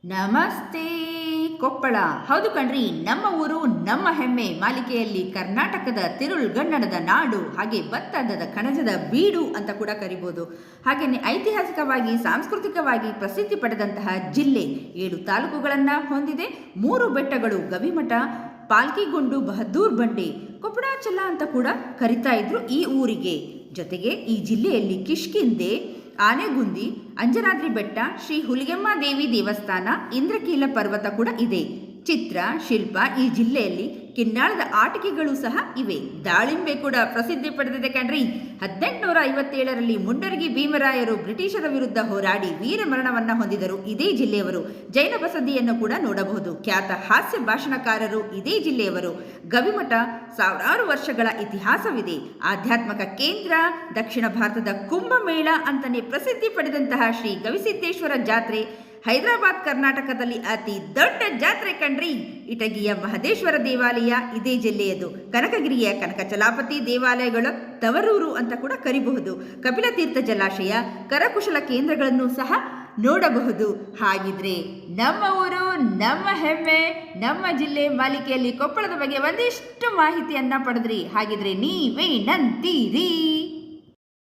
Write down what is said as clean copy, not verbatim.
ನಮಸ್ತೆ ಕೊಪ್ಪಳ. ಹೌದು ಕಣ್ರಿ, ನಮ್ಮ ಊರು ನಮ್ಮ ಹೆಮ್ಮೆ ಮಾಲಿಕೆಯಲ್ಲಿ ಕರ್ನಾಟಕದ ತಿರುಳ್ಗನ್ನಡದ ನಾಡು, ಹಾಗೆ ಭತ್ತದ ಕಣಜದ ಬೀಡು ಅಂತ ಕೂಡ ಕರಿಬೋದು. ಹಾಗೆಯೇ ಐತಿಹಾಸಿಕವಾಗಿ ಸಾಂಸ್ಕೃತಿಕವಾಗಿ ಪ್ರಸಿದ್ಧಿ ಪಡೆದಂತಹ ಜಿಲ್ಲೆ. 7 ತಾಲೂಕುಗಳನ್ನು ಹೊಂದಿದೆ. 3 ಬೆಟ್ಟಗಳು, ಗವಿಮಠ, ಪಾಲ್ಕಿಗೊಂಡು, ಬಹದ್ದೂರ್ ಬಂಡೆ, ಕೊಪ್ಪಡಾಚಲ ಅಂತ ಕೂಡ ಕರಿತಾ ಇದ್ರು ಈ ಊರಿಗೆ. ಜೊತೆಗೆ ಈ ಜಿಲ್ಲೆಯಲ್ಲಿ ಕಿಷ್ಕಿಂದೆ, ಆನೆಗುಂದಿ, ಅಂಜನಾದ್ರಿ ಬೆಟ್ಟ, ಶ್ರೀ ಹುಲಿಗೆಮ್ಮ ದೇವಿ ದೇವಸ್ಥಾನ, ಇಂದ್ರಕೀಲ ಪರ್ವತ ಕೂಡ ಇದೆ. ಚಿತ್ರ, ಶಿಲ್ಪ, ಈ ಜಿಲ್ಲೆಯಲ್ಲಿ ಕಿನ್ನಾಳದ ಆಟಿಕೆಗಳು ಸಹ ಇವೆ. ದಾಳಿಂಬೆ ಕೂಡ ಪ್ರಸಿದ್ಧಿ ಪಡೆದಿದೆ ಕಣ್ರಿ. 1857ರಲ್ಲಿ ಮುಂಡರಗಿ ಭೀಮರಾಯರು ಬ್ರಿಟಿಷರ ವಿರುದ್ಧ ಹೋರಾಡಿ ವೀರ ಮರಣವನ್ನ ಹೊಂದಿದರು ಇದೇ ಜಿಲ್ಲೆಯವರು. ಜೈನ ಬಸದಿಯನ್ನು ಕೂಡ ನೋಡಬಹುದು. ಖ್ಯಾತ ಹಾಸ್ಯ ಭಾಷಣಕಾರರು ಇದೇ ಜಿಲ್ಲೆಯವರು. ಗವಿಮಠ ಸಾವಿರಾರು ವರ್ಷಗಳ ಇತಿಹಾಸವಿದೆ. ಆಧ್ಯಾತ್ಮಿಕ ಕೇಂದ್ರ, ದಕ್ಷಿಣ ಭಾರತದ ಕುಂಭಮೇಳ ಅಂತಾನೆ ಪ್ರಸಿದ್ಧಿ ಪಡೆದಂತಹ ಶ್ರೀ ಗವಿಸಿದ್ದೇಶ್ವರ ಜಾತ್ರೆ ಹೈದರಾಬಾದ್ ಕರ್ನಾಟಕದಲ್ಲಿ ಅತಿ ದೊಡ್ಡ ಜಾತ್ರೆ ಕಣ್ರಿ. ಇಟಗಿಯ ಮಹದೇಶ್ವರ ದೇವಾಲಯ ಇದೇ ಜಿಲ್ಲೆಯದು. ಕನಕಗಿರಿಯ ಕನಕಚಲಾಪತಿ ದೇವಾಲಯಗಳು ತವರೂರು ಅಂತ ಕೂಡ ಕರಿಬಹುದು. ಕಪಿಲತೀರ್ಥ ಜಲಾಶಯ, ಕರಕುಶಲ ಕೇಂದ್ರಗಳನ್ನು ಸಹ ನೋಡಬಹುದು. ಹಾಗಿದ್ರೆ ನಮ್ಮ ಊರು ನಮ್ಮ ಹೆಮ್ಮೆ ನಮ್ಮ ಜಿಲ್ಲೆ ಮಾಲಿಕೆಯಲ್ಲಿ ಕೊಪ್ಪಳದ ಬಗ್ಗೆ ಒಂದಿಷ್ಟು ಮಾಹಿತಿಯನ್ನ ಪಡೆದ್ರಿ. ಹಾಗಿದ್ರೆ ನೀವೇನಂತೀರಿ?